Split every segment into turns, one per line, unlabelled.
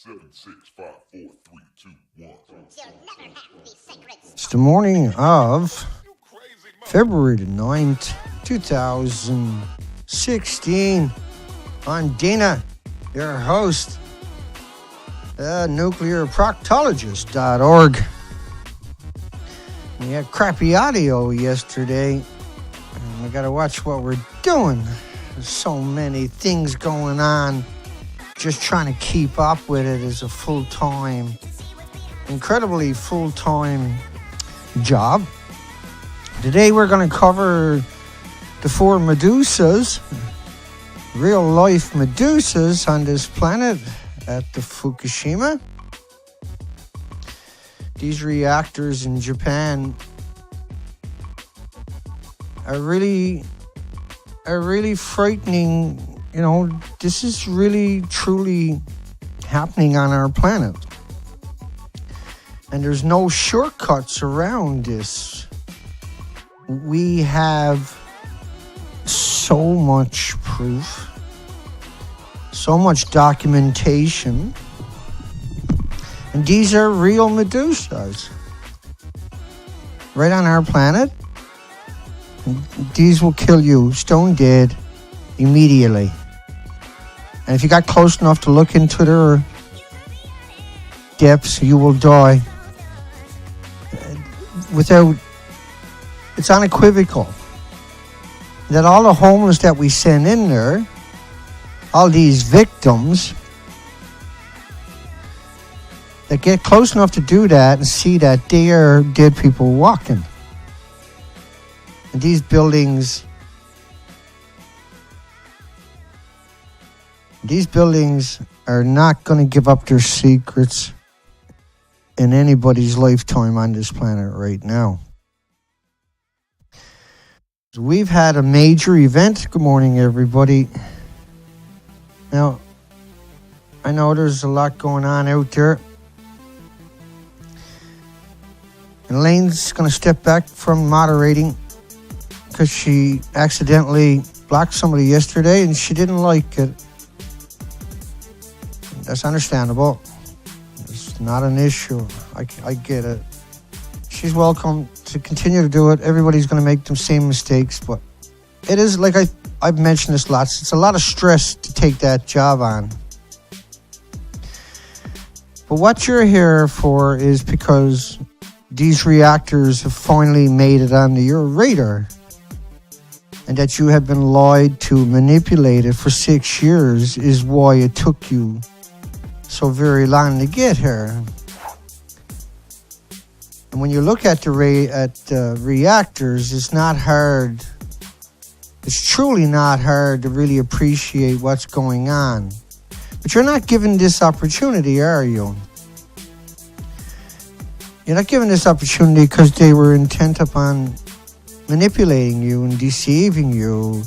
7, 6, 5, 4, 3, 2, 1.
It's the morning of February the 9th, 2016. I'm Dina, your host, nuclearproctologist.org. We had crappy audio yesterday, and we gotta watch what we're doing. There's so many things going on. Just trying to keep up with it is a incredibly full-time job. Today we're going to cover the 4 Medusas, real-life Medusas on this planet at the Fukushima. These reactors in Japan are really frightening. You know, this is really, truly happening on our planet. And there's no shortcuts around this. We have so much proof, so much documentation. And these are real Medusas. Right on our planet. And these will kill you, stone dead, immediately. And if you got close enough to look into their depths, you will die. It's unequivocal that all the homeless that we send in there, all these victims that get close enough to do that and see that they are dead people walking. And these buildings are not going to give up their secrets in anybody's lifetime on this planet right now. We've had a major event. Good morning, everybody. Now, I know there's a lot going on out there. And Elaine's going to step back from moderating because she accidentally blocked somebody yesterday and she didn't like it. That's understandable. It's not an issue. I get it. She's welcome to continue to do it. Everybody's going to make the same mistakes, but it is, like I've mentioned this lots, it's a lot of stress to take that job on. But what you're here for is because these reactors have finally made it onto your radar, and that you have been lied to, manipulated for 6 years is why it took you so very long to get here. And when you look at the reactors, it's not hard. It's truly not hard to really appreciate what's going on. But you're not given this opportunity, are you? You're not given this opportunity because they were intent upon manipulating you and deceiving you.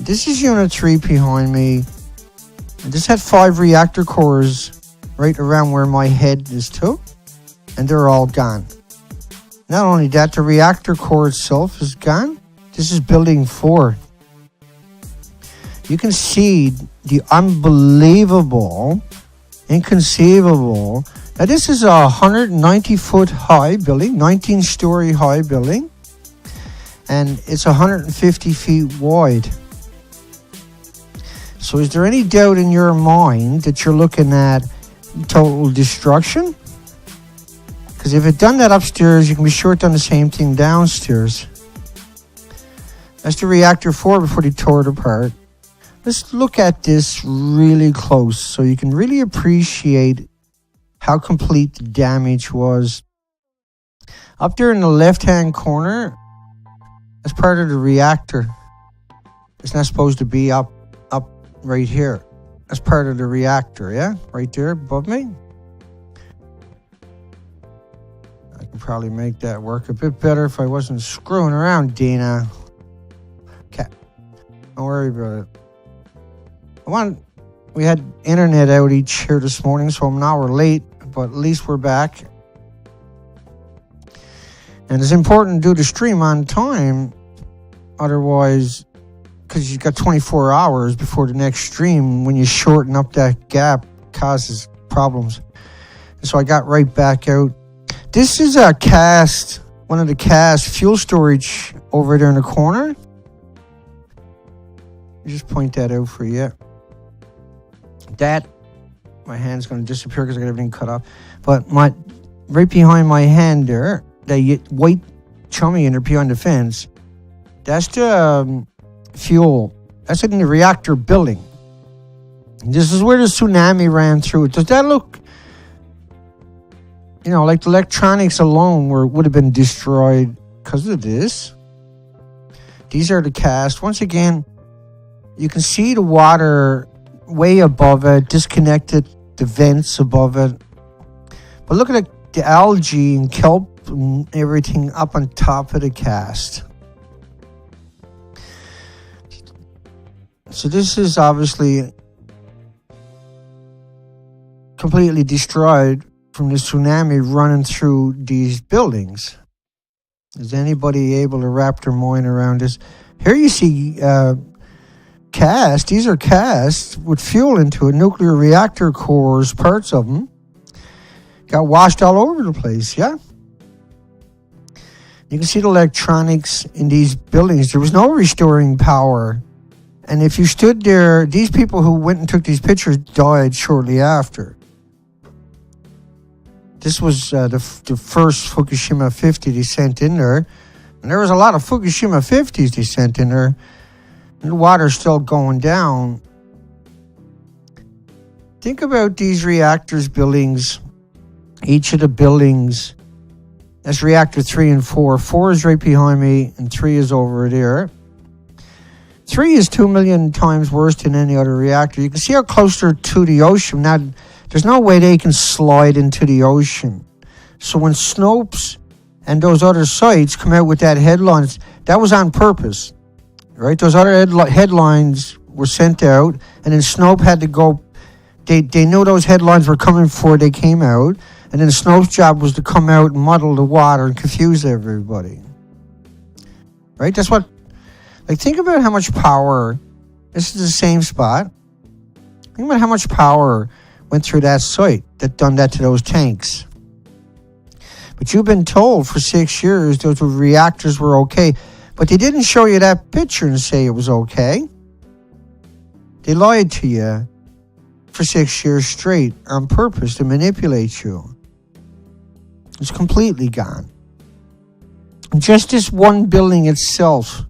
This is Unit 3 behind me. This had 5 reactor cores right around where my head is too, and they're all gone. Not only that, the reactor core itself is gone. This is building 4. You can see the unbelievable, inconceivable. Now this is a 190-foot high building, 19-story high building, and it's 150 feet wide. So is there any doubt in your mind that you're looking at total destruction? Because if it done that upstairs, you can be sure it done the same thing downstairs. That's the reactor 4 before they tore it apart. Let's look at this really close so you can really appreciate how complete the damage was. Up there in the left-hand corner, that's part of the reactor. It's not supposed to be up right here. That's part of the reactor, yeah? Right there above me. I could probably make that work a bit better if I wasn't screwing around, Dina. Okay. Don't worry about it. We had internet outage here this morning, so I'm an hour late, but at least we're back. And it's important to do the stream on time. Otherwise, because you've got 24 hours before the next stream, when you shorten up that gap, causes problems. And so I got right back out. This is a cast, one of the cast fuel storage over there in the corner. I'll just point that out for you. That, my hand's going to disappear because I got everything cut off. But right behind my hand there, that white chummy in there behind the fence, that's the fuel. That's in the reactor building. This is where the tsunami ran through. Does that look, like the electronics alone would have been destroyed because of this? These are the cast. Once again, you can see the water way above it, disconnected the vents above it. But look at the algae and kelp and everything up on top of the cast. So this is obviously completely destroyed from the tsunami running through these buildings. Is anybody able to wrap their mind around this? Here you see cast. These are casts with fuel into it. Nuclear reactor cores, parts of them, got washed all over the place, yeah? You can see the electronics in these buildings. There was no restoring power. And if you stood there, these people who went and took these pictures died shortly after. This was the first Fukushima 50 they sent in there. And there was a lot of Fukushima 50s they sent in there. And the water's still going down. Think about these reactors buildings. Each of the buildings. That's reactor 3 and 4. 4 is right behind me and 3 is over there. 3 is 2 million times worse than any other reactor. You can see how close they're to the ocean. Now, there's no way they can slide into the ocean. So when Snopes and those other sites come out with that headlines, that was on purpose, right? Those other headlines were sent out, and then Snope had to go. They knew those headlines were coming before they came out, and then Snope's job was to come out and muddle the water and confuse everybody, right? That's what. Think about how much power. This is the same spot. Think about how much power went through that site that done that to those tanks. But you've been told for 6 years those reactors were okay. But they didn't show you that picture and say it was okay. They lied to you for 6 years straight on purpose to manipulate you. It's completely gone. Just this one building itself,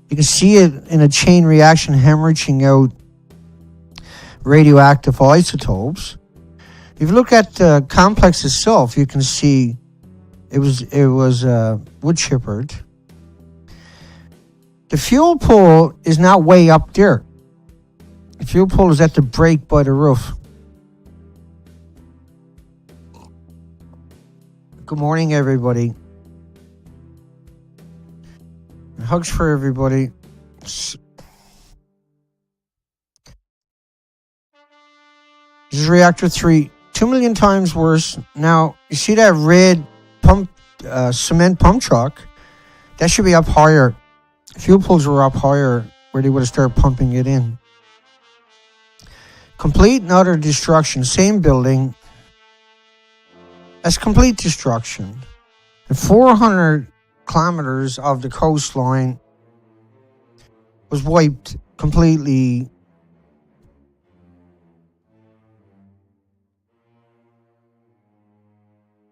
you can see it in a chain reaction hemorrhaging out radioactive isotopes. If you look at the complex itself, you can see it was wood chippered. The fuel pool is not way up there. The fuel pool is at the break by the roof. Good morning, everybody. Hugs for everybody. This is reactor 3, 2 million times worse. Now, you see that red cement pump truck? That should be up higher. Fuel pools were up higher where they would have started pumping it in. Complete and utter destruction. Same building. That's complete destruction. And 400 kilometers of the coastline was wiped completely.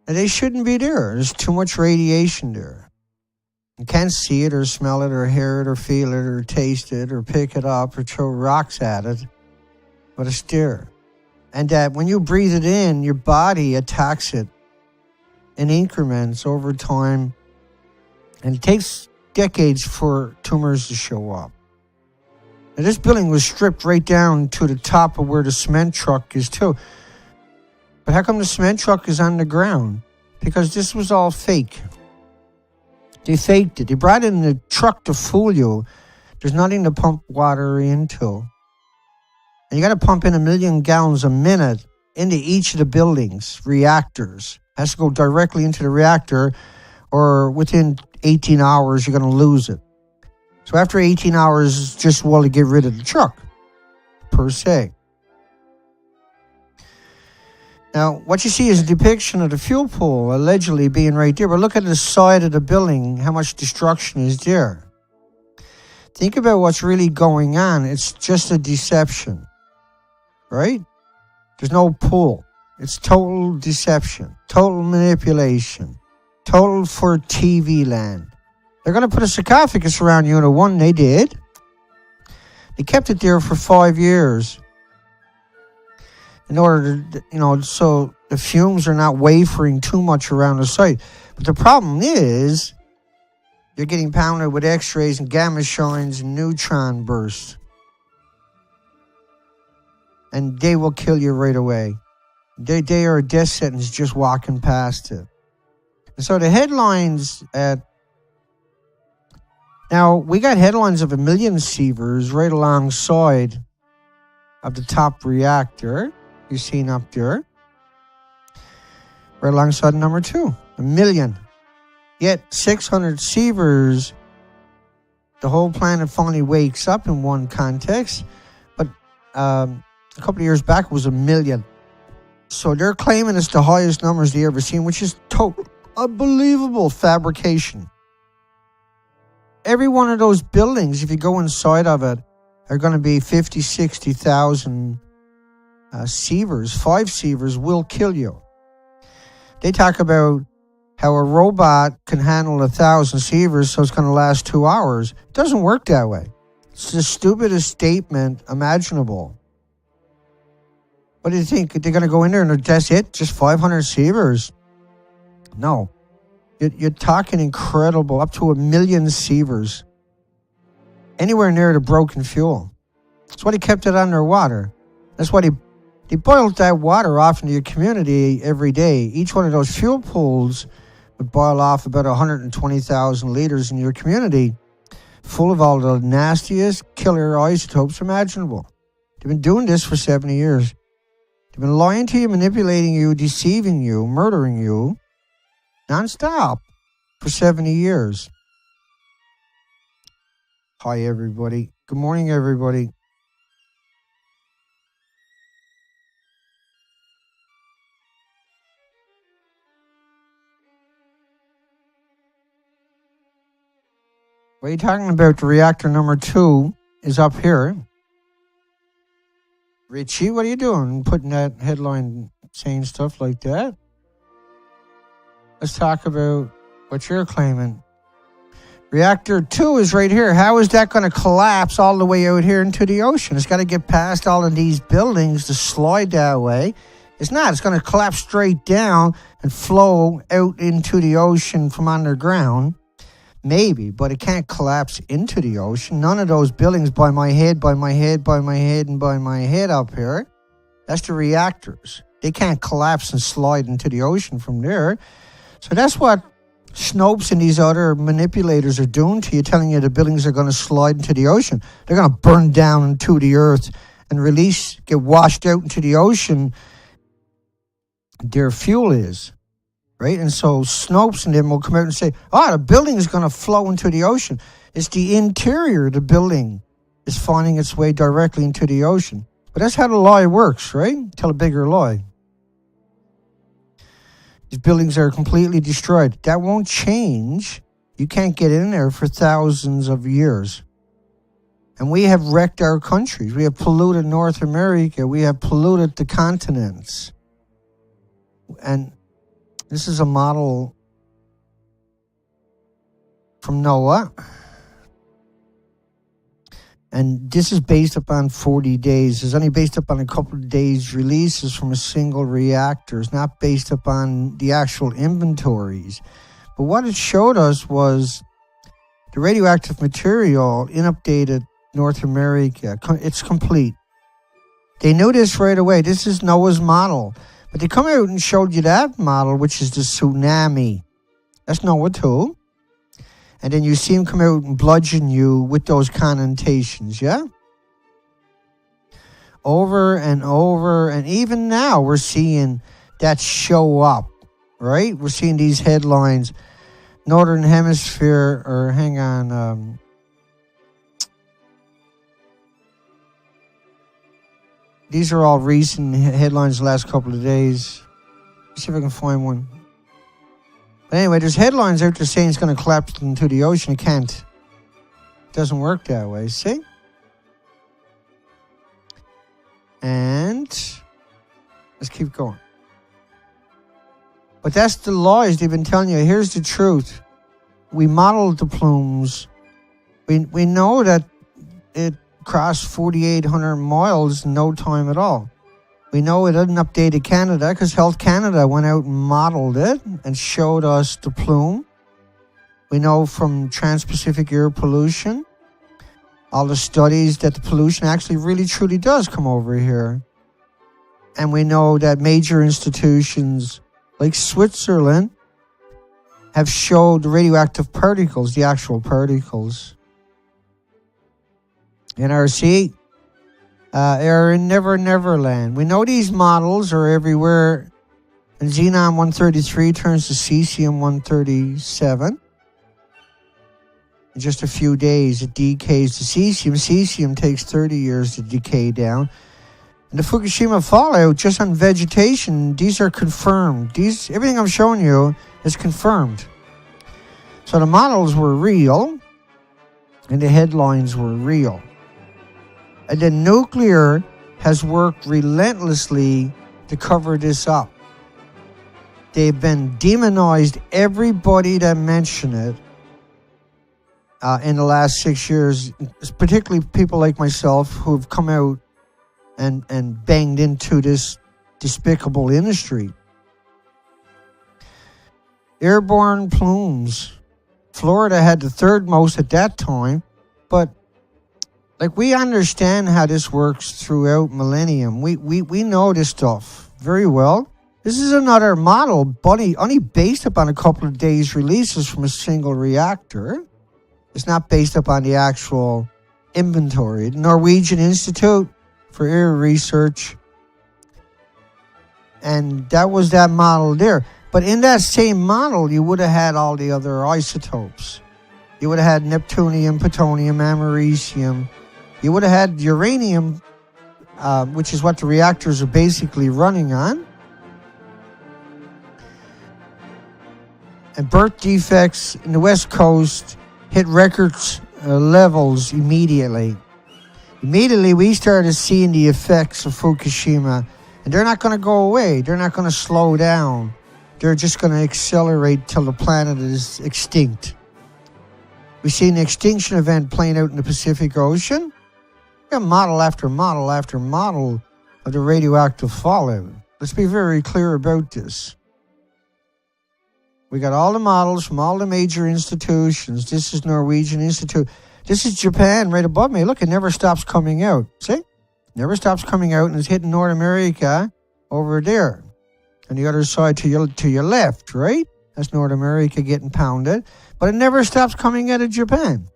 And they shouldn't be there. There's too much radiation there. You can't see it or smell it or hear it or feel it or taste it or pick it up or throw rocks at it. But it's there. And that when you breathe it in, your body attacks it in increments over time. And it takes decades for tumors to show up. Now, this building was stripped right down to the top of where the cement truck is too. But how come the cement truck is on the ground? Because this was all fake. They faked it. They brought in the truck to fool you. There's nothing to pump water into. And you got to pump in 1 million gallons a minute into each of the buildings, reactors. It has to go directly into the reactor, or within 18 hours, you're going to lose it. So after 18 hours, it's just to get rid of the truck, per se. Now, what you see is a depiction of the fuel pool allegedly being right there. But look at the side of the building, how much destruction is there. Think about what's really going on. It's just a deception, right? There's no pool. It's total deception, total manipulation, total for TV land. They're going to put a sarcophagus around Unit 1. They did. They kept it there for 5 years. In order to, so the fumes are not wafering too much around the site. But the problem is, you're getting pounded with X-rays and gamma shines and neutron bursts. And they will kill you right away. They are a death sentence just walking past it. And so the headlines now, we got headlines of 1 million sievers right alongside of the top reactor. You've seen up there. Right alongside number 2. 1 million. Yet 600 sievers. The whole planet finally wakes up in one context. But a couple of years back it was 1 million. So they're claiming it's the highest numbers they ever seen, which is total unbelievable fabrication. Every one of those buildings, if you go inside of it, are going to be 50, 60,000 sievers. 5 sievers will kill you. They talk about how a robot can handle 1,000 sievers, so it's going to last 2 hours. It doesn't work that way. It's the stupidest statement imaginable. What do you think? They're going to go in there and that's it? Just 500 sievers? No. You're talking incredible, up to 1 million sievers. Anywhere near the broken fuel. That's why they kept it underwater. That's why they boiled that water off into your community every day. Each one of those fuel pools would boil off about 120,000 liters in your community, full of all the nastiest killer isotopes imaginable. They've been doing this for 70 years. They've been lying to you, manipulating you, deceiving you, murdering you, non-stop for 70 years. Hi, everybody. Good morning, everybody. What are you talking about? The reactor number 2 is up here. Richie, what are you doing? Putting that headline saying stuff like that? Let's talk about what you're claiming. Reactor 2 is right here. How is that going to collapse all the way out here into the ocean? It's got to get past all of these buildings to slide that way. It's not. It's going to collapse straight down and flow out into the ocean from underground. Maybe, but it can't collapse into the ocean. None of those buildings by my head, and by my head up here. That's the reactors. They can't collapse and slide into the ocean from there. So that's what Snopes and these other manipulators are doing to you, telling you the buildings are going to slide into the ocean. They're going to burn down into the earth and get washed out into the ocean. Their fuel is, right? And so Snopes and them will come out and say, the building is going to flow into the ocean. It's the interior of the building is finding its way directly into the ocean. But that's how the lie works, right? Tell a bigger lie. These buildings are completely destroyed. That won't change. You can't get in there for thousands of years. And we have wrecked our countries. We have polluted North America. We have polluted the continents. And this is a model from Noah. And this is based upon 40 days. It's only based upon a couple of days releases from a single reactor. It's not based upon the actual inventories. But what it showed us was the radioactive material in updated North America. It's complete. They knew this right away. This is Noah's model. But they come out and showed you that model, which is the tsunami. That's Noah too. And then you see him come out and bludgeon you with those connotations, yeah? Over and over. And even now we're seeing that show up, right? We're seeing these headlines. Northern Hemisphere, or hang on. These are all recent headlines the last couple of days. Let's see if I can find one. But anyway, there's headlines out there saying it's going to collapse into the ocean. It can't. It doesn't work that way, see? And let's keep going. But that's the lies they've been telling you. Here's the truth. We modeled the plumes. We know that it crossed 4,800 miles in no time at all. We know it hadn't updated Canada because Health Canada went out and modeled it and showed us the plume. We know from Trans-Pacific Air Pollution, all the studies, that the pollution actually really truly does come over here. And we know that major institutions like Switzerland have showed the radioactive particles, the actual particles. NRC are in Never Never Land. We know these models are everywhere. And Xenon-133 turns to Cesium-137. In just a few days, it decays to cesium. Cesium takes 30 years to decay down. And the Fukushima fallout, just on vegetation, these are confirmed. Everything I'm showing you is confirmed. So the models were real, and the headlines were real. And then nuclear has worked relentlessly to cover this up. They've been demonized everybody that mentioned it in the last 6 years, particularly people like myself who've come out and banged into this despicable industry. Airborne plumes. Florida had the third most at that time, but we understand how this works throughout millennium. We know this stuff very well. This is another model, only based upon a couple of days' releases from a single reactor. It's not based upon the actual inventory. The Norwegian Institute for Air Research, and that was that model there. But in that same model, you would have had all the other isotopes. You would have had neptunium, plutonium, americium. You would have had uranium, which is what the reactors are basically running on. And birth defects in the West Coast hit records levels immediately. Immediately, we started seeing the effects of Fukushima. And they're not going to go away. They're not going to slow down. They're just going to accelerate till the planet is extinct. We've seen the extinction event playing out in the Pacific Ocean. We got model after model after model of the radioactive fallout. Let's be very clear about this. We got all the models from all the major institutions. This is Norwegian Institute. This is Japan right above me. Look, it never stops coming out. See? Never stops coming out, and it's hitting North America over there. On the other side to your left, right? That's North America getting pounded. But it never stops coming out of Japan.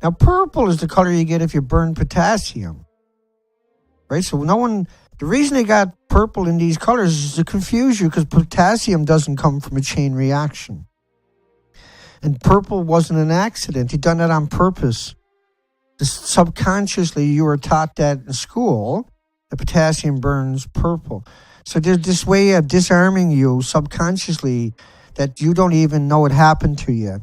Now, purple is the color you get if you burn potassium. Right? So the reason they got purple in these colors is to confuse you, because potassium doesn't come from a chain reaction. And purple wasn't an accident. He done that on purpose. Subconsciously, you were taught that in school, that potassium burns purple. So there's this way of disarming you subconsciously that you don't even know it happened to you,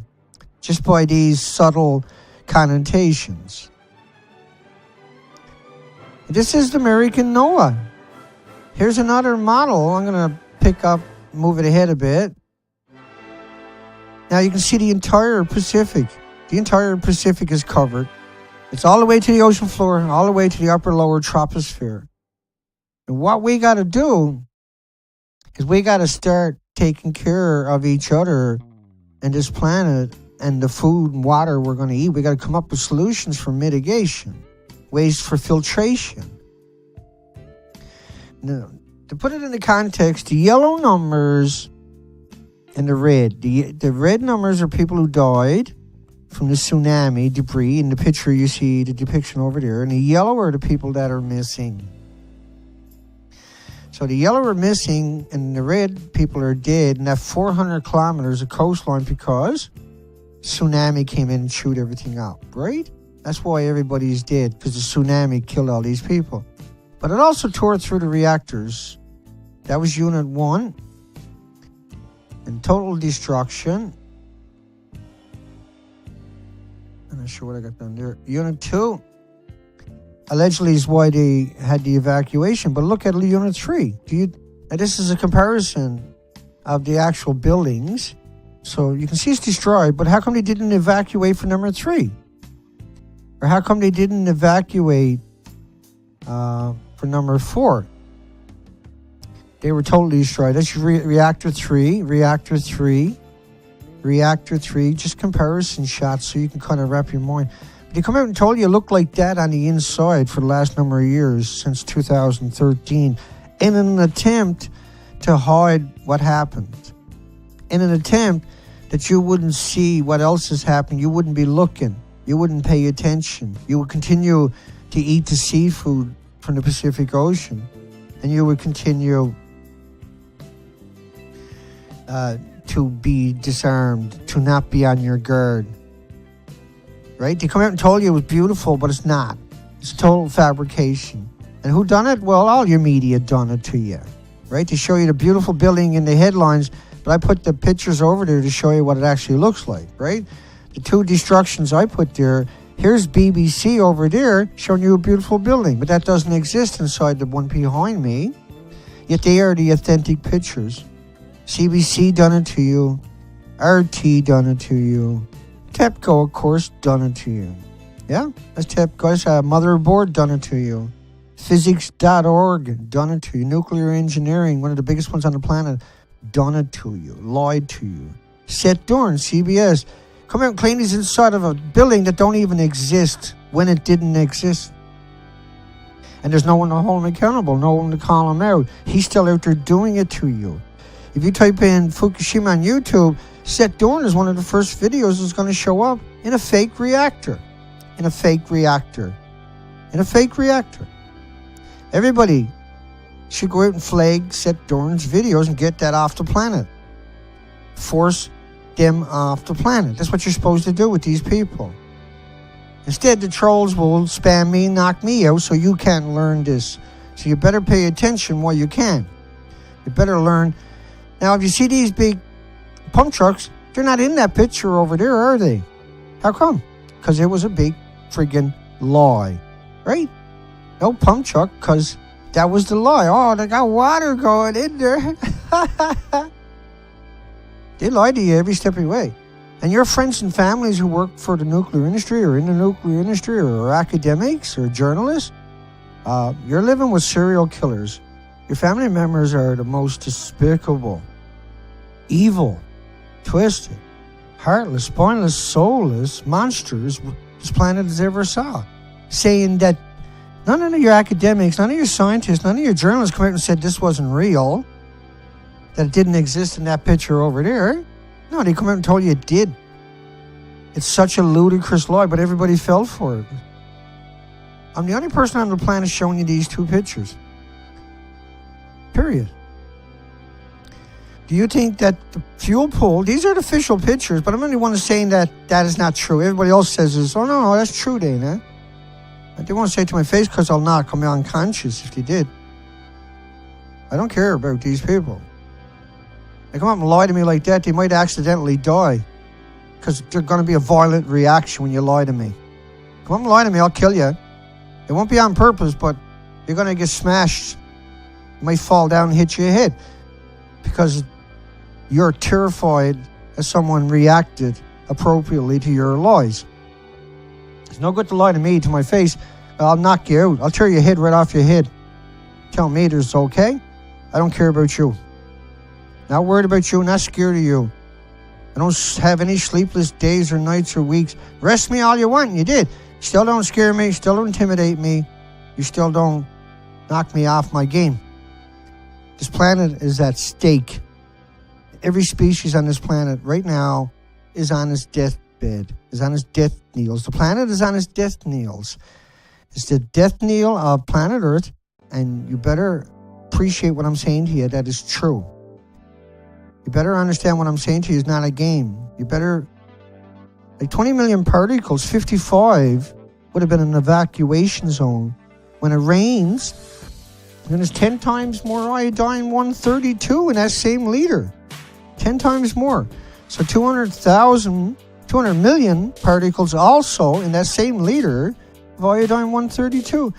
just by these subtle connotations. This is the American NOAA. Here's another model. I'm going to move it ahead a bit. Now you can see the entire Pacific. The entire Pacific is covered. It's all the way to the ocean floor, all the way to the upper lower troposphere. And what we got to do is we got to start taking care of each other and this planet and the food and water we're going to eat. We got to come up with solutions for mitigation, ways for filtration. Now, to put it in the context, the yellow numbers and the red. The red numbers are people who died from the tsunami debris. In the picture you see the depiction over there. And the yellow are the people that are missing. So the yellow are missing and the red people are dead. And that 400 kilometers of coastline because tsunami came in and chewed everything up, right? That's why everybody's dead, because the tsunami killed all these people. But it also tore through the reactors. That was Unit 1. and total destruction. I'm not sure what I got down there. Unit 2 allegedly is why they had the evacuation, but look at Unit 3. Now this is a comparison of the actual buildings. So you can see it's destroyed, but how come they didn't evacuate for number 3? Or how come they didn't evacuate for number 4? They were totally destroyed. That's Reactor 3, Reactor 3, Reactor 3. Just comparison shots so you can kind of wrap your mind. But they come out and told you it looked like that on the inside for the last number of years, since 2013, in an attempt to hide what happened. In an attempt that you wouldn't see what else is happening. You wouldn't be looking. You wouldn't pay attention. You would continue to eat the seafood from the Pacific Ocean. And you would continue to be disarmed, to not be on your guard. Right? They come out and told you it was beautiful, but it's not. It's a total fabrication. And who done it? Well, all your media done it to you. Right? They show you the beautiful building in the headlines, but I put the pictures over there to show you what it actually looks like, right? The 2 destructions I put there, here's BBC over there showing you a beautiful building, but that doesn't exist inside the one behind me. Yet they are the authentic pictures. CBC done it to you. RT done it to you. TEPCO, of course, done it to you. Yeah, that's TEPCO. That's Motherboard done it to you. Physics.org done it to you. Nuclear engineering, one of the biggest ones on the planet, done it to you, lied to you. Seth Dorn, CBS, come out and claim he's inside of a building that don't even exist when it didn't exist. And there's no one to hold him accountable, no one to call him out. He's still out there doing it to you. If you type in Fukushima on YouTube, Seth Dorn is one of the first videos that's going to show up in a fake reactor. In a fake reactor. In a fake reactor. Everybody should go out and flag Seth Dorn's videos and get that off the planet. Force them off the planet. That's what you're supposed to do with these people. Instead, the trolls will spam me, knock me out, so you can't learn this. So you better pay attention while you can. You better learn. Now, if you see these big pump trucks, they're not in that picture over there, are they? How come? Because it was a big friggin' lie, right? No pump truck, because that was the lie. Oh, they got water going in there. They lie to you every step of the way. And your friends and families who work for the nuclear industry or in the nuclear industry or academics or journalists, you're living with serial killers. Your family members are the most despicable, evil, twisted, heartless, spineless, soulless monsters this planet has ever saw. Saying that none of your academics, none of your scientists, none of your journalists come out and said this wasn't real, that it didn't exist in that picture over there. No, they come out and told you it did. It's such a ludicrous lie, but everybody fell for it. I'm the only person on the planet showing you these 2 pictures. Period. Do you think that the fuel pool, these are the official pictures, but I'm the only one saying that that is not true. Everybody else says this, oh no, that's true, Dana. They won't say it to my face because I'll knock them unconscious if they did. I don't care about these people. They come up and lie to me like that, they might accidentally die. Because there's going to be a violent reaction when you lie to me. Come up and lie to me, I'll kill you. It won't be on purpose, but you're going to get smashed. You might fall down and hit your head. Because you're terrified that someone reacted appropriately to your lies. It's no good to lie to me to my face. I'll knock you out. I'll tear your head right off your head. Tell me it's okay. I don't care about you. Not worried about you, not scared of you. I don't have any sleepless days or nights or weeks. Rest me all you want, and you did. Still don't scare me, still don't intimidate me. You still don't knock me off my game. This planet is at stake. Every species on this planet right now is on its deathbed, is on its death kneels. The planet is on its death kneels. It's the death kneel of planet Earth, and you better appreciate what I'm saying to you. That is true. You better understand what I'm saying to you is not a game. You better, like 20 million particles, 55 would have been an evacuation zone. When it rains, then there's 10 times more iodine 132 in that same liter. 10 times more. So 200 million particles also in that same liter of iodine-132.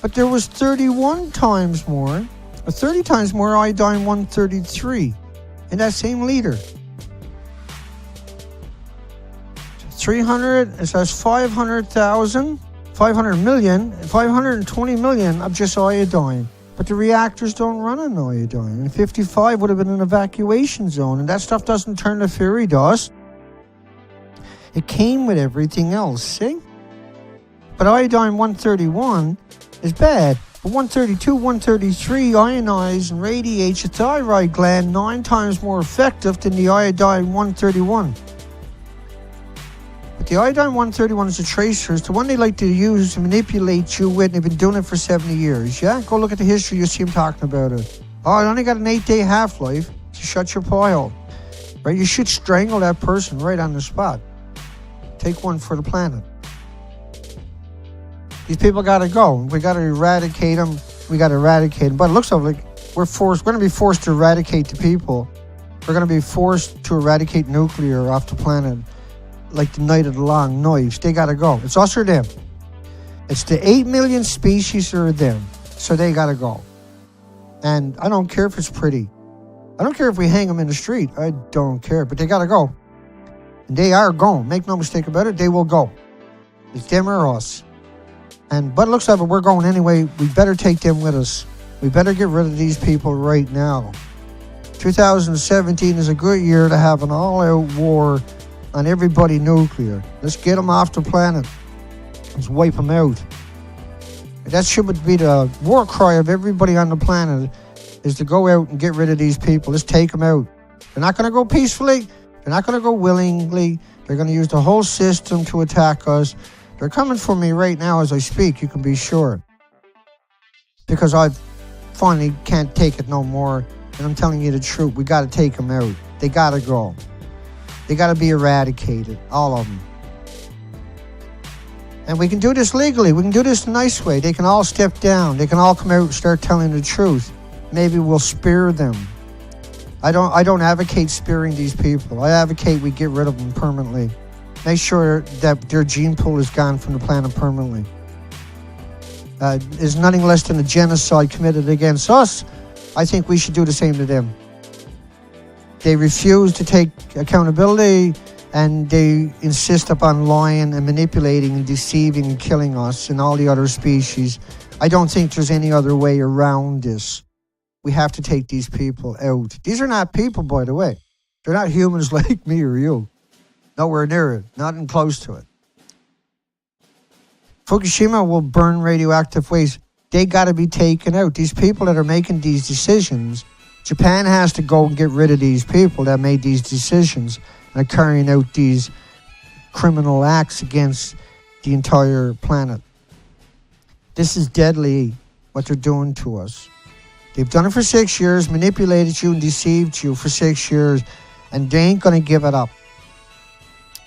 But there was 31 times more, or 30 times more iodine-133 in that same liter. 300, it says 500,000, 500 million, 520 million of just iodine. But the reactors don't run on iodine. And 55 would have been an evacuation zone. And that stuff doesn't turn to fairy dust. It came with everything else, see? But iodine-131 is bad. But 132, 133 ionize and radiates your thyroid gland 9 times more effective than the iodine-131. But the iodine-131 is a tracer. It's the one they like to use to manipulate you with. And they've been doing it for 70 years, yeah? Go look at the history. You'll see them talking about it. Oh, it only got an 8-day half-life. So shut your pile. Right? You should strangle that person right on the spot. Take one for the planet. These people got to go. We got to eradicate them. We got to eradicate them. But it looks like we're going to be forced to eradicate the people. We're going to be forced to eradicate nuclear off the planet. Like the night of the long knives. They got to go. It's us or them. It's the 8 million species or them. So they got to go. And I don't care if it's pretty. I don't care if we hang them in the street. I don't care. But they got to go. And they are going. Make no mistake about it. They will go. It's them or us. But it looks like we're going anyway. We better take them with us. We better get rid of these people right now. 2017 is a good year to have an all-out war on everybody nuclear. Let's get them off the planet. Let's wipe them out. That should be the war cry of everybody on the planet, is to go out and get rid of these people. Let's take them out. They're not going to go peacefully. They're not going to go willingly. They're going to use the whole system to attack us. They're coming for me right now as I speak, you can be sure. Because I finally can't take it no more. And I'm telling you the truth. We got to take them out. They got to go. They got to be eradicated. All of them. And we can do this legally. We can do this the nice way. They can all step down. They can all come out and start telling the truth. Maybe we'll spare them. I don't advocate sparing these people. I advocate we get rid of them permanently. Make sure that their gene pool is gone from the planet permanently. Is nothing less than a genocide committed against us. I think we should do the same to them. They refuse to take accountability, and they insist upon lying and manipulating and deceiving and killing us and all the other species. I don't think there's any other way around this. We have to take these people out. These are not people, by the way. They're not humans like me or you. Nowhere near it. Not even close to it. Fukushima will burn radioactive waste. They got to be taken out. These people that are making these decisions, Japan has to go and get rid of these people that made these decisions and are carrying out these criminal acts against the entire planet. This is deadly, what they're doing to us. They've done it for 6 years, manipulated you and deceived you for 6 years, and they ain't going to give it up.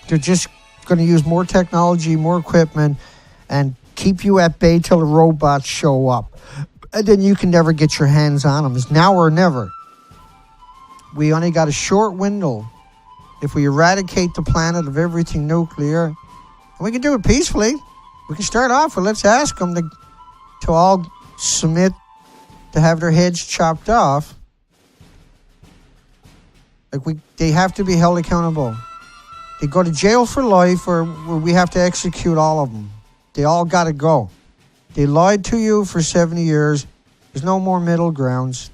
They're just going to use more technology, more equipment, and keep you at bay till the robots show up. And then you can never get your hands on them. It's now or never. We only got a short window. If we eradicate the planet of everything nuclear, and we can do it peacefully. We can start off with, let's ask them to all submit to have their heads chopped off. They have to be held accountable. They go to jail for life, or we have to execute all of them. They all got to go. They lied to you for 70 years. There's no more middle grounds.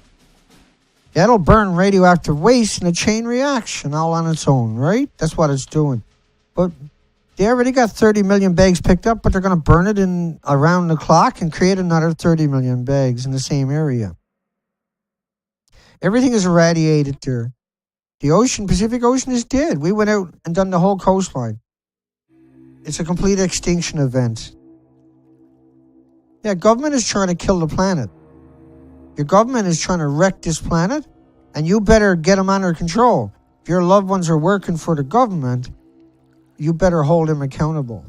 That'll burn radioactive waste in a chain reaction all on its own, right? That's what it's doing. But they already got 30 million bags picked up, but they're going to burn it in around the clock and create another 30 million bags in the same area. Everything is irradiated there. The ocean, Pacific Ocean, is dead. We went out and done the whole coastline. It's a complete extinction event. Yeah, government is trying to kill the planet. Your government is trying to wreck this planet, and you better get them under control. If your loved ones are working for the government, you better hold them accountable.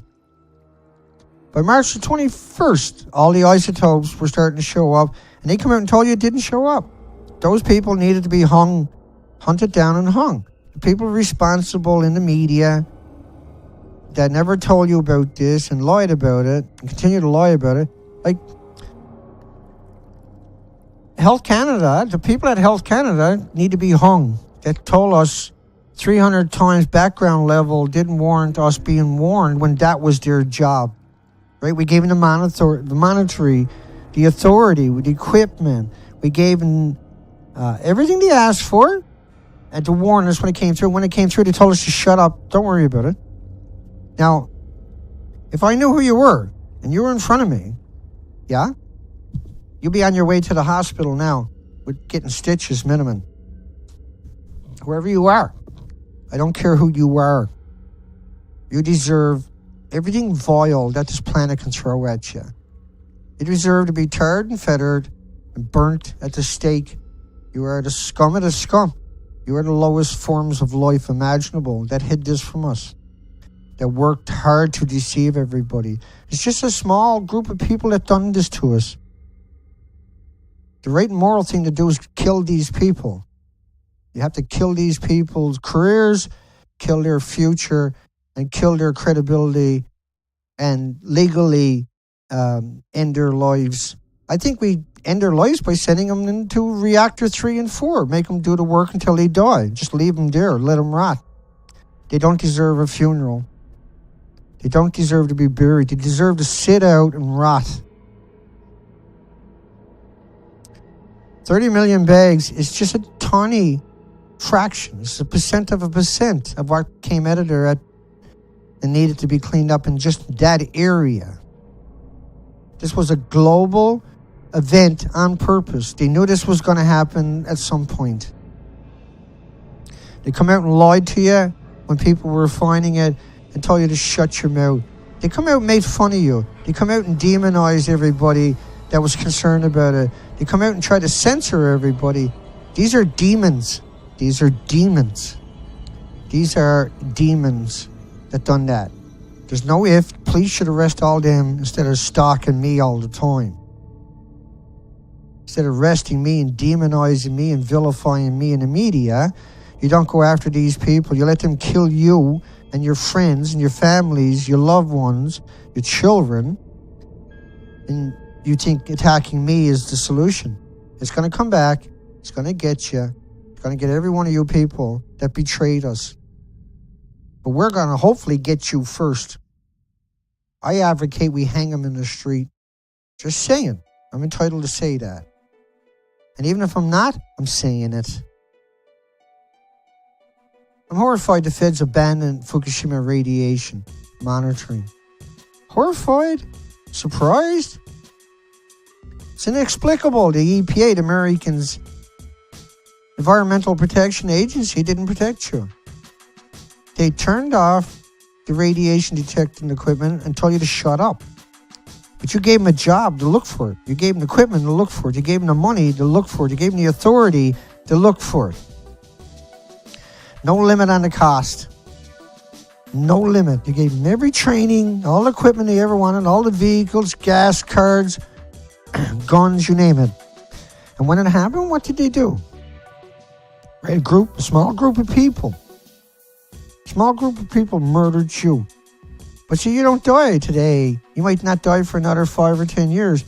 By March the 21st, all the isotopes were starting to show up, and they come out and told you it didn't show up. Those people needed to be hung hunted down and hung. The people responsible in the media that never told you about this and lied about it and continue to lie about it, like Health Canada, the people at Health Canada need to be hung. That told us 300 times background level didn't warrant us being warned when that was their job. Right? We gave them the monetary, the authority, the equipment. We gave them everything they asked for and to warn us when it came through. When it came through, they told us to shut up. Don't worry about it. Now, if I knew who you were and you were in front of me, yeah, you'll be on your way to the hospital now with getting stitches minimum. Whoever you are, I don't care who you are. You deserve everything vile that this planet can throw at you. You deserve to be tarred and feathered and burnt at the stake. You are the scum of the scum. You are the lowest forms of life imaginable that hid this from us, that worked hard to deceive everybody. It's just a small group of people that done this to us. The right and moral thing to do is kill these people. You have to kill these people's careers, kill their future, and kill their credibility, and legally end their lives. I think we end their lives by sending them into reactor 3 and 4. Make them do the work until they die. Just leave them there. Let them rot. They don't deserve a funeral. They don't deserve to be buried. They deserve to sit out and rot. 30 million bags is just a tiny fraction. It's a percent of what came out of there and needed to be cleaned up in just that area. This was a global event on purpose. They knew this was going to happen at some point. They come out and lied to you when people were finding it and told you to shut your mouth. They come out and made fun of you. They come out and demonized everybody that was concerned about it. They come out and try to censor everybody. These are demons. These are demons. These are demons that done that. There's no if. Police should arrest all them instead of stalking me all the time. Instead of arresting me and demonizing me and vilifying me in the media, you don't go after these people. You let them kill you and your friends and your families, your loved ones, your children, and you think attacking me is the solution. It's going to come back. It's going to get you. It's going to get every one of you people that betrayed us. But we're going to hopefully get you first. I advocate we hang them in the street. Just saying. I'm entitled to say that. And even if I'm not, I'm saying it. I'm horrified the feds abandoned Fukushima radiation monitoring. Horrified? Surprised? It's inexplicable. The EPA, the Americans' Environmental Protection Agency, didn't protect you. They turned off the radiation detecting equipment and told you to shut up. But you gave them a job to look for it. You gave them equipment to look for it. You gave them the money to look for it. You gave them the authority to look for it. No limit on the cost. No limit. You gave them every training, all the equipment they ever wanted, all the vehicles, gas cards, guns, you name it. And when it happened, what did they do? A small group of people. Small group of people murdered you. But see, you don't die today. You might not die for another 5 or 10 years.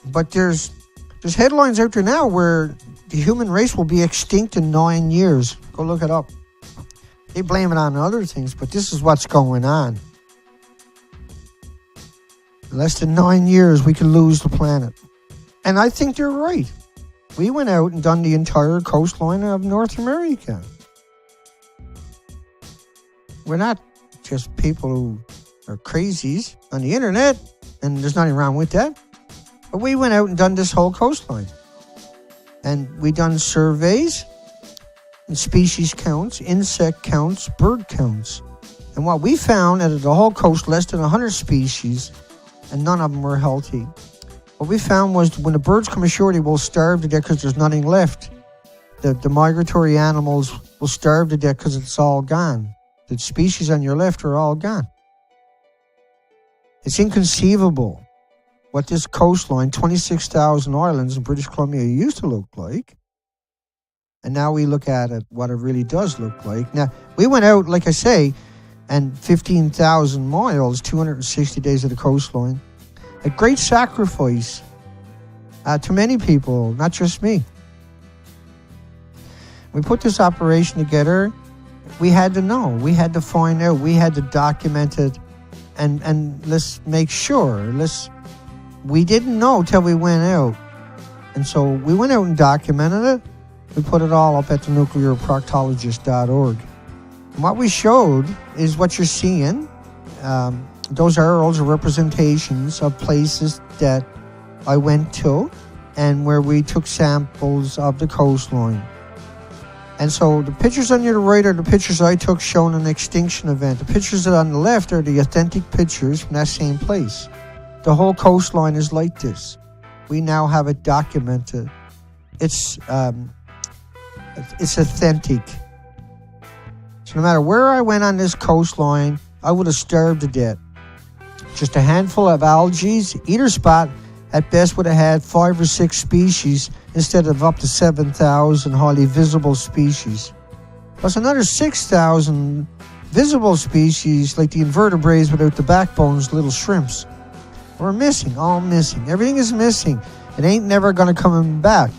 But there's headlines out there now where the human race will be extinct in 9 years. Go look it up. They blame it on other things, but this is what's going on. In less than 9 years, we could lose the planet. And I think they're right. We went out and done the entire coastline of North America. We're not just people who are crazies on the internet, and there's nothing wrong with that. But we went out and done this whole coastline. And we done surveys and species counts, insect counts, bird counts. And what we found out of the whole coast, less than 100 species, and none of them were healthy. What we found was when the birds come ashore, they will starve to death because there's nothing left. The migratory animals will starve to death because it's all gone. The species on your left are all gone. It's inconceivable what this coastline, 26,000 islands in British Columbia, used to look like. And now we look at it, what it really does look like. Now, we went out, like I say, and 15,000 miles, 260 days of the coastline. A great sacrifice to many people, not just me. We put this operation together. We had to know. We had to find out. We had to document it. And let's make sure. We didn't know till we went out. And so we went out and documented it. We put it all up at the nuclearproctologist.org. And what we showed is what you're seeing. Those arrows are representations of places that I went to and where we took samples of the coastline. And so the pictures on your right are the pictures I took showing an extinction event. The pictures on the left are the authentic pictures from that same place. The whole coastline is like this. We now have it documented. It's authentic. So no matter where I went on this coastline, I would have starved to death. Just a handful of algae, either spot at best would have had 5 or 6 species instead of up to 7,000 highly visible species. Plus another 6,000 visible species like the invertebrates without the backbones, little shrimps. We're missing, all missing. Everything is missing. It ain't never going to come back.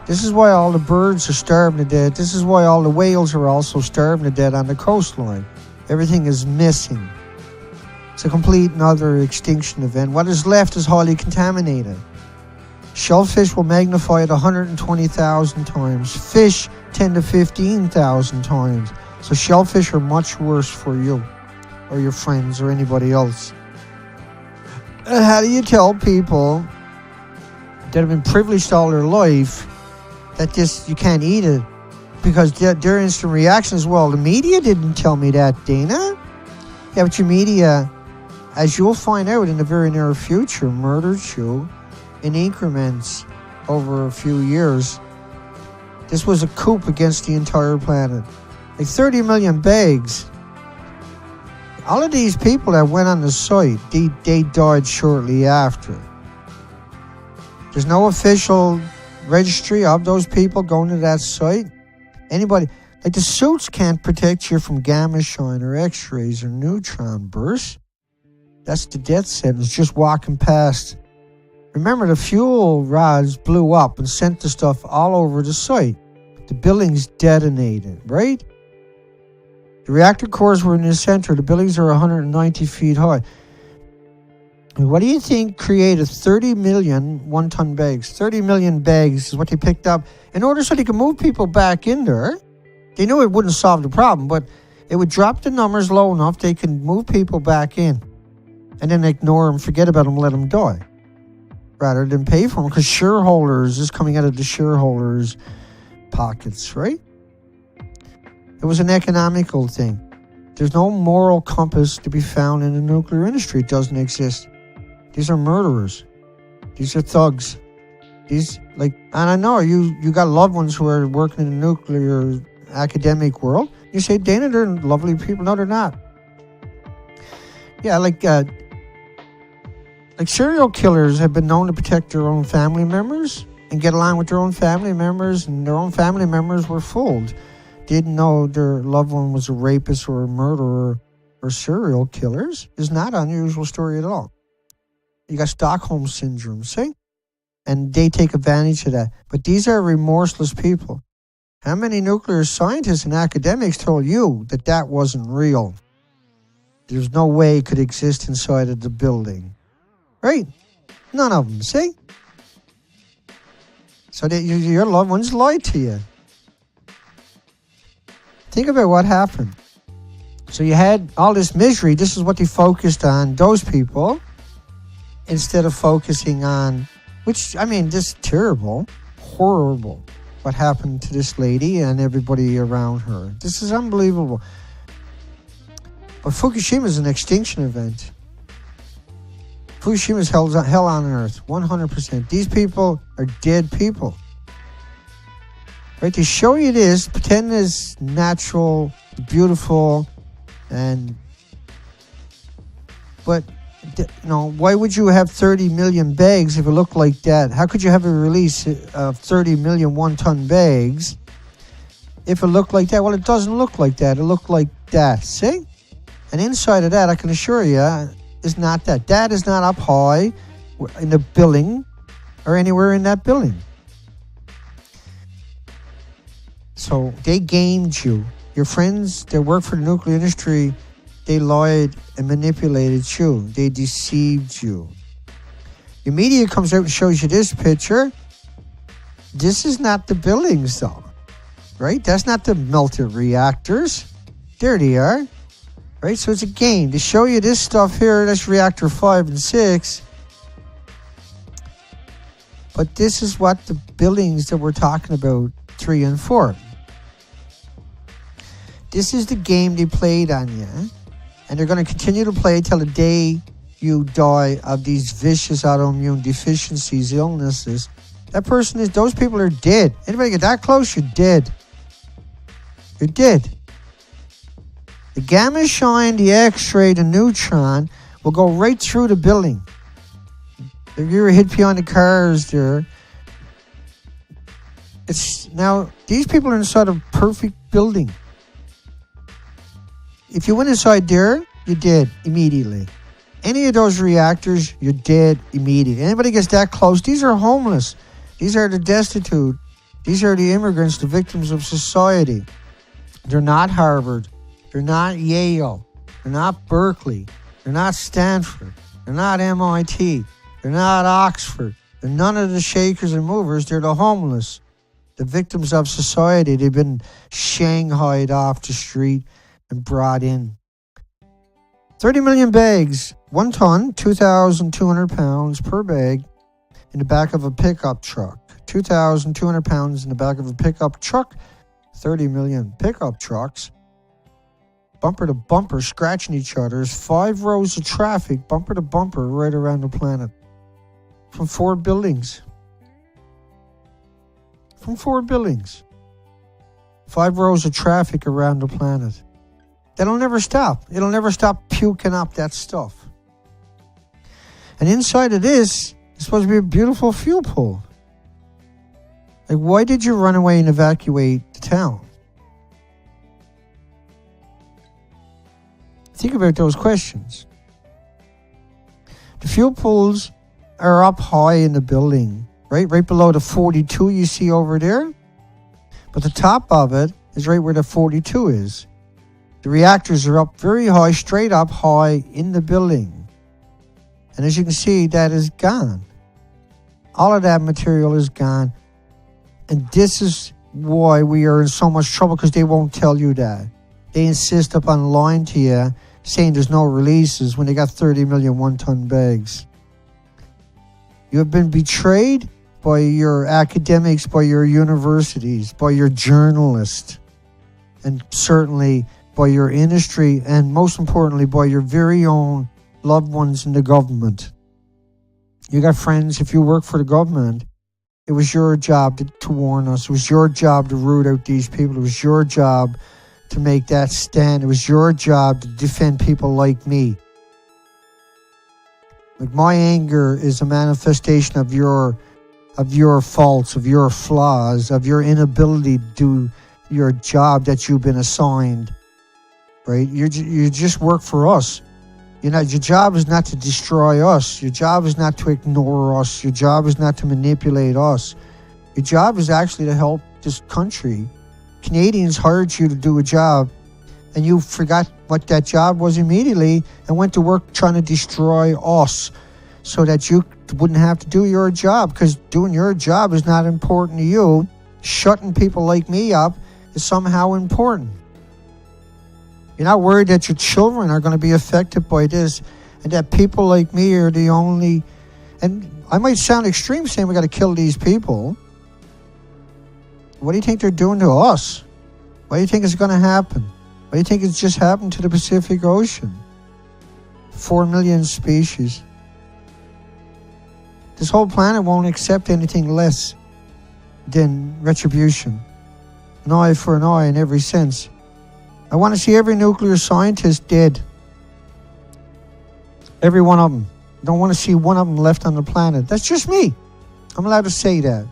This is why all the birds are starving to death. This is why all the whales are also starving to death on the coastline. Everything is missing. It's a complete and utter extinction event. What is left is highly contaminated. Shellfish will magnify it 120,000 times. Fish 10 to 15,000 times. So shellfish are much worse for you or your friends or anybody else. And how do you tell people that have been privileged all their life that this, you can't eat it? Because their instant reaction is, well, the media didn't tell me that, Dana. Yeah, but your media, as you'll find out in the very near future, murdered you in increments over a few years. This was a coup against the entire planet. Like 30 million bags. All of these people that went on the site, they died shortly after. There's no official registry of those people going to that site. Anybody, like the suits can't protect you from gamma shine or x-rays or neutron bursts. That's the death sentence, just walking past. Remember, the fuel rods blew up and sent the stuff all over the site. The buildings detonated, right? The reactor cores were in the center. The buildings are 190 feet high. And what do you think created 30 million one-ton bags? 30 million bags is what they picked up in order so they could move people back in there. They knew it wouldn't solve the problem, but it would drop the numbers low enough they could move people back in and then ignore them, forget about them, let them die, rather than pay for them, because shareholders is coming out of the shareholders' pockets, right? It was an economical thing. There's no moral compass to be found in the nuclear industry. It doesn't exist. These are murderers. These are thugs. And I know you got loved ones who are working in the nuclear academic world. You say, Dana, they're lovely people. No, they're not. Yeah, like serial killers have been known to protect their own family members and get along with their own family members, and their own family members were fooled. Didn't know their loved one was a rapist or a murderer or serial killers. Is not an unusual story at all. You got Stockholm Syndrome, see? And they take advantage of that. But these are remorseless people. How many nuclear scientists and academics told you that that wasn't real? There's no way it could exist inside of the building. Right? None of them, see? So your loved ones lied to you. Think about what happened. So you had all this misery. This is what they focused on, those people, instead of focusing on, which, I mean, this is terrible, horrible, what happened to this lady and everybody around her. This is unbelievable. But Fukushima is an extinction event. Fukushima is hell on earth, 100%. These people are dead people. Right? They show you this, pretend it's natural, beautiful, but why would you have 30 million bags if it looked like that? How could you have a release of 30 million one-ton bags if it looked like that. Well, it doesn't look like that. It looked like that. See? And inside of that, I can assure you, is not that. That is not up high in the building or anywhere in that building. So they gamed you. Your friends that work for the nuclear industry, they lied and manipulated you. They deceived you. Your media comes out and shows you this picture. This is not the buildings, though. Right? That's not the melted reactors. There they are. Right? So it's a game. To show you this stuff here, that's reactor 5 and 6. But this is what the buildings that we're talking about, 3 and 4. This is the game they played on you. And they're going to continue to play till the day you die of these vicious autoimmune deficiencies, illnesses. Those people are dead. Anybody get that close, you're dead. You're dead. The gamma shine, the X-ray, the neutron will go right through the building. If you're hit behind the cars there, now these people are inside a perfect building. If you went inside there, you're dead immediately. Any of those reactors, you're dead immediately. Anybody gets that close, these are homeless. These are the destitute. These are the immigrants, the victims of society. They're not Harvard. They're not Yale. They're not Berkeley. They're not Stanford. They're not MIT. They're not Oxford. They're none of the shakers and movers. They're the homeless, the victims of society. They've been shanghaied off the street and brought in. 30 million bags, 1 ton, 2,200 pounds per bag in the back of a pickup truck. 2,200 pounds in the back of a pickup truck. 30 million pickup trucks. Bumper to bumper, scratching each other. There's 5 rows of traffic, bumper to bumper, right around the planet. From 4 buildings. From 4 buildings. 5 rows of traffic around the planet. That'll never stop. It'll never stop puking up that stuff. And inside of this is supposed to be a beautiful fuel pool. Like, why did you run away and evacuate the town? Think about those questions. The fuel pools are up high in the building, right? Right below the 42 you see over there. But the top of it is right where the 42 is. The reactors are up very high, straight up high in the building. And as you can see, that is gone. All of that material is gone. And this is why we are in so much trouble, because they won't tell you that. They insist upon lying to you, saying there's no releases when they got 30 million 1-ton bags. You have been betrayed by your academics, by your universities, by your journalists, and certainly by your industry, and most importantly, by your very own loved ones in the government. You got friends, if you work for the government, it was your job to warn us. It was your job to root out these people. It was your job to make that stand. It was your job to defend people like me. Like, my anger is a manifestation of your faults, of your flaws, of your inability to do your job that you've been assigned. Right? You just work for us. Your job is not to destroy us. Your job is not to ignore us. Your job is not to manipulate us. Your job is actually to help this country. Canadians hired you to do a job, and you forgot what that job was immediately and went to work trying to destroy us so that you wouldn't have to do your job, because doing your job is not important to you. Shutting people like me up is somehow important. You're not worried that your children are going to be affected by this, and that people like me are the only... And I might sound extreme saying we got to kill these people. What do you think they're doing to us? What do you think is going to happen? What do you think has just happened to the Pacific Ocean? 4 million species. This whole planet won't accept anything less than retribution. An eye for an eye in every sense. I want to see every nuclear scientist dead. Every one of them. I don't want to see one of them left on the planet. That's just me. I'm allowed to say that.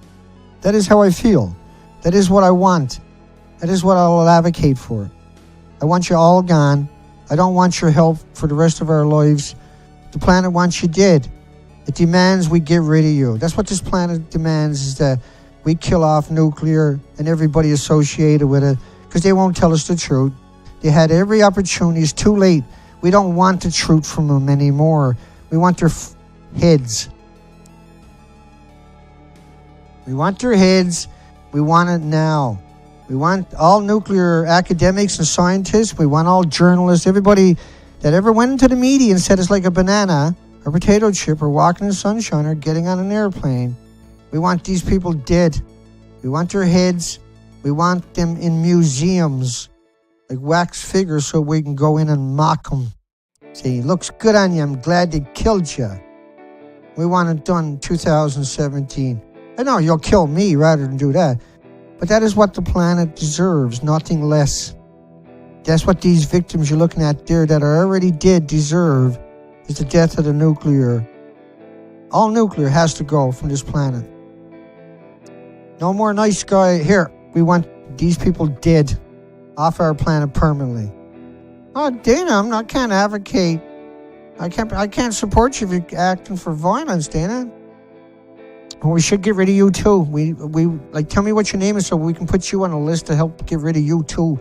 That is how I feel. That is what I want. That is what I'll advocate for. I want you all gone. I don't want your help for the rest of our lives. The planet wants you dead. It demands we get rid of you. That's what this planet demands, is that we kill off nuclear and everybody associated with it, because they won't tell us the truth. They had every opportunity. It's too late. We don't want the truth from them anymore. We want their heads. We want their heads. We want it now. We want all nuclear academics and scientists. We want all journalists, everybody that ever went into the media and said it's like a banana or potato chip or walking in the sunshine or getting on an airplane. We want these people dead. We want their heads. We want them in museums, like wax figures, so we can go in and mock them. Say, looks good on you. I'm glad they killed you. We want it done in 2017. I know you'll kill me rather than do that. But that is what the planet deserves, nothing less. That's what these victims you're looking at there that are already dead deserve, is the death of the nuclear. All nuclear has to go from this planet. No more nice guy here. We want these people dead off our planet permanently. Oh, Dana, I can't advocate. I can't support you if you're acting for violence, Dana. Well, we should get rid of you too. We tell me what your name is so we can put you on a list to help get rid of you too.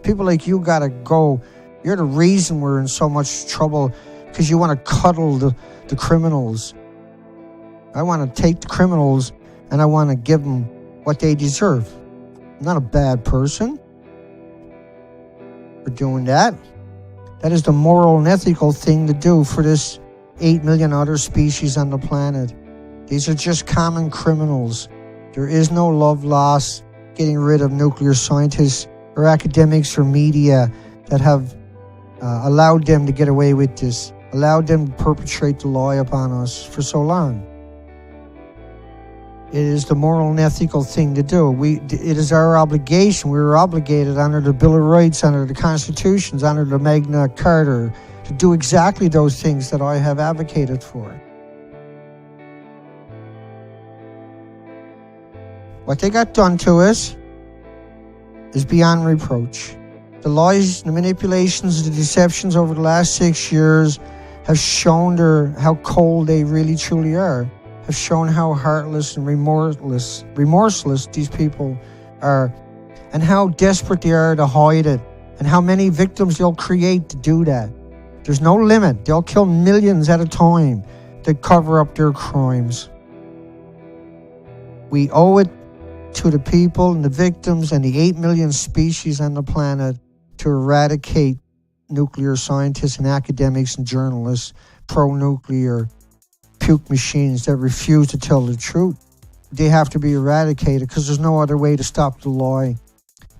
People like you gotta go. You're the reason we're in so much trouble, because you want to cuddle the criminals. I want to take the criminals and I want to give them what they deserve. I'm not a bad person for doing that. That is the moral and ethical thing to do for this 8 million other species on the planet. These are just common criminals. There is no love lost getting rid of nuclear scientists or academics or media that have allowed them to get away with this, allowed them to perpetrate the lie upon us for so long. It is the moral and ethical thing to do. It is our obligation. We were obligated under the Bill of Rights, under the Constitutions, under the Magna Carta, to do exactly those things that I have advocated for. What they got done to us is beyond reproach. The lies, the manipulations, the deceptions over the last 6 years have shown how cold they really truly are, have shown how heartless and remorseless these people are, and how desperate they are to hide it, and how many victims they'll create to do that. There's no limit. They'll kill millions at a time to cover up their crimes. We owe it to the people and the victims and the 8 million species on the planet to eradicate nuclear scientists and academics and journalists, pro-nuclear puke machines that refuse to tell the truth. They have to be eradicated because there's no other way to stop the lie.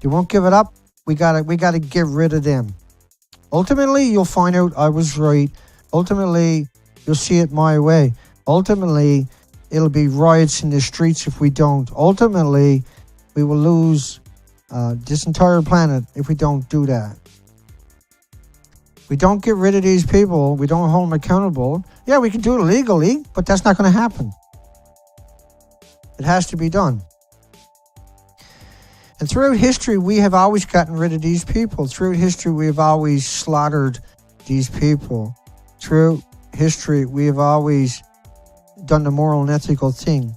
They won't give it up. We gotta get rid of them. Ultimately, you'll find out I was right. Ultimately, you'll see it my way. Ultimately, it'll be riots in the streets if we don't. Ultimately, we will lose this entire planet if we don't do that. We don't get rid of these people. We don't hold them accountable. Yeah, we can do it legally, but that's not going to happen. It has to be done. And throughout history, we have always gotten rid of these people. Throughout history, we have always slaughtered these people. Throughout history, we have always done the moral and ethical thing.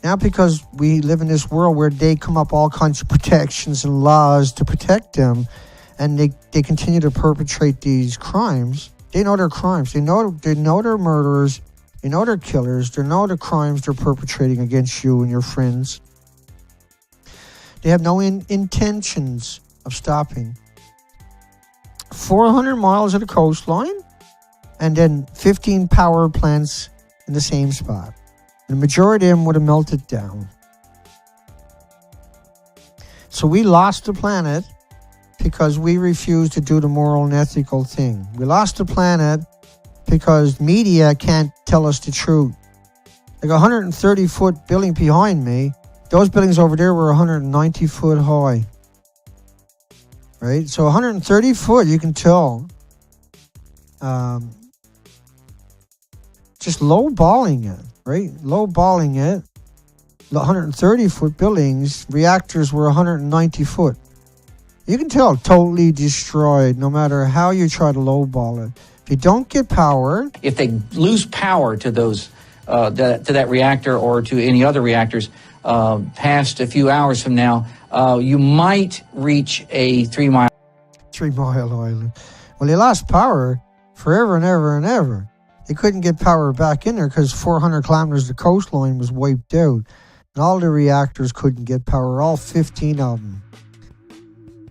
Now, because we live in this world where they come up all kinds of protections and laws to protect them, and they continue to perpetrate these crimes. They know their crimes. They know they're murderers. They know they're killers. They know the crimes they're perpetrating against you and your friends. They have no intentions of stopping. 400 miles of the coastline, and then 15 power plants in the same spot. The majority of them would have melted down. So we lost the planet because we refused to do the moral and ethical thing. We lost the planet because media can't tell us the truth. Like a 130-foot building behind me, those buildings over there were 190 foot high. Right? So 130 foot, you can tell. Just low-balling it, right? Low-balling it. 130-foot buildings, reactors were 190 foot. You can tell, totally destroyed, no matter how you try to lowball it. If you don't get power...
If they lose power to those, to that reactor or to any other reactors past a few hours from now, you might reach a 3 Mile
Island. Well, they lost power forever and ever and ever. They couldn't get power back in there because 400 kilometers of the coastline was wiped out. And all the reactors couldn't get power, all 15 of them.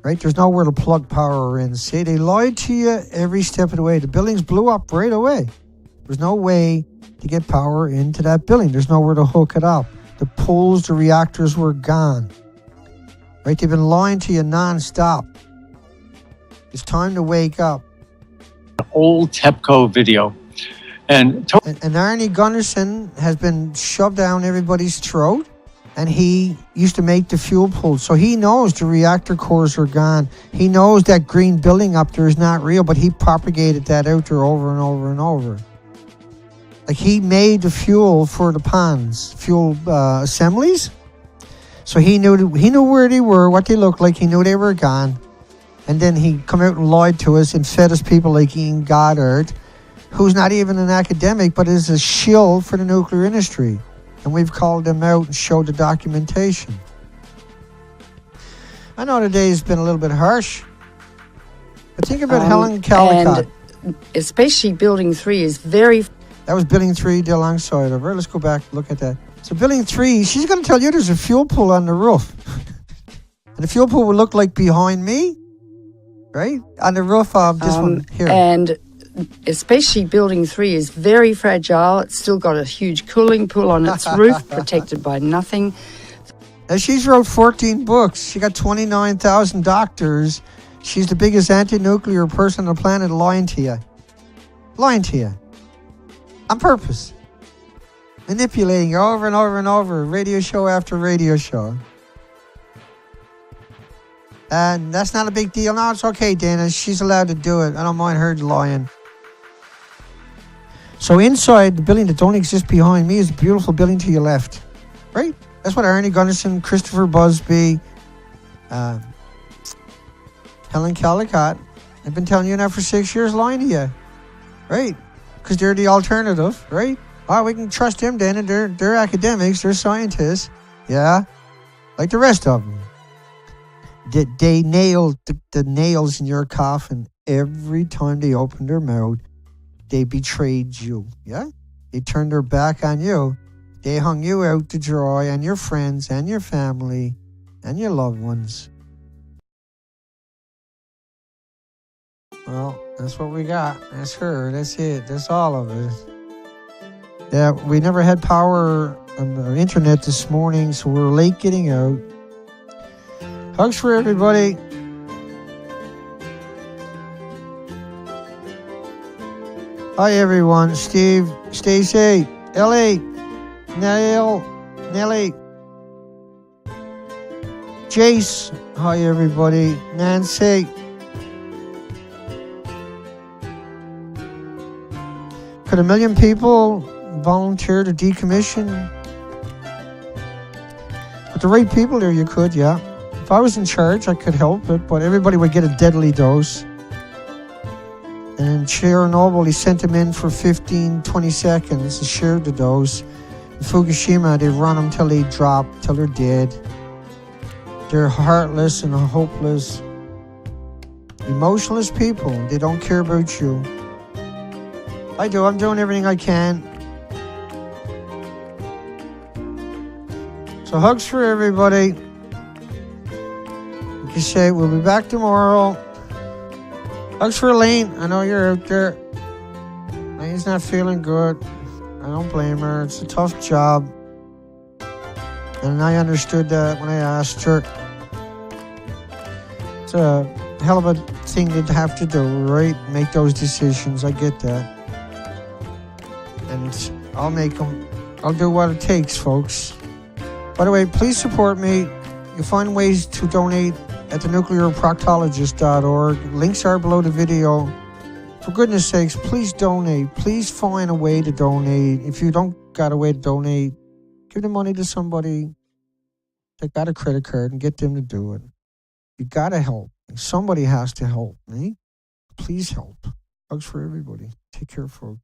Right? There's nowhere to plug power in. See, they lied to you every step of the way. The buildings blew up right away. There's no way to get power into that building. There's nowhere to hook it up. The poles, the reactors were gone. Right? They've been lying to you nonstop. It's time to wake up.
Old TEPCO video. And
Arnie Gunnarsson has been shoved down everybody's throat, and he used to make the fuel pool. So he knows the reactor cores are gone. He knows that green building up there is not real, but he propagated that out there over and over and over. Like, he made the fuel for the ponds, fuel assemblies. So he knew where they were, what they looked like. He knew they were gone. And then he come out and lied to us and fed us people like Ian Goddard, who's not even an academic, but is a shill for the nuclear industry. And we've called them out and showed the documentation. I know today's been a little bit harsh, but think about Helen Caldicott.
And especially Building 3 is very...
That was Building 3 alongside of her. Let's go back and look at that. So Building 3, she's going to tell you there's a fuel pool on the roof. And the fuel pool would look like behind me, right? On the roof of this one here.
And especially Building 3 is very fragile. It's still got a huge cooling pool on its roof, protected by nothing.
Now, she's wrote 14 books. She got 29,000 doctors. She's the biggest anti-nuclear person on the planet, lying to you. Lying to you. On purpose. Manipulating you over and over and over, radio show after radio show. And that's not a big deal. No, it's okay, Dana. She's allowed to do it. I don't mind her lying. So inside the building that don't exist behind me is a beautiful building to your left. Right? That's what Arnie Gunnarsson, Christopher Busby, Helen Caldicott, I've been telling you now for 6 years, lying to you. Right? Because they're the alternative, right? Oh, we can trust them, Dana. They're academics. They're scientists. Yeah? Like the rest of them. They nailed the nails in your coffin every time they opened their mouth. They betrayed you. Yeah? They turned their back on you. They hung you out to dry, and your friends and your family and your loved ones. Well, that's what we got. That's her. That's it. That's all of it. Yeah, we never had power on the internet this morning, so we were late getting out. Hugs for everybody. Hi, everyone. Steve, Stacy, Ellie, Nellie, Jace. Hi, everybody. Nancy. Could 1 million people volunteer to decommission? With the right people there, you could, yeah. If I was in charge, I could help it, but everybody would get a deadly dose. And in Chernobyl, he sent them in for 15, 20 seconds and shared the dose. In Fukushima, they run them till they drop, till they're dead. They're heartless and hopeless, emotionless people. They don't care about you. I do. I'm doing everything I can. So hugs for everybody. Like you say, we'll be back tomorrow. Hugs for Elaine. I know you're out there. Elaine's not feeling good. I don't blame her. It's a tough job. And I understood that when I asked her. It's a hell of a thing to have to do, right? Make those decisions. I get that. And I'll make them. I'll do what it takes, folks. By the way, please support me. You'll find ways to donate at thenuclearproctologist.org. Links are below the video. For goodness sakes, please donate. Please find a way to donate. If you don't got a way to donate, give the money to somebody that got a credit card and get them to do it. You got to help. Somebody has to help me. Please help. Hugs for everybody. Take care, folks.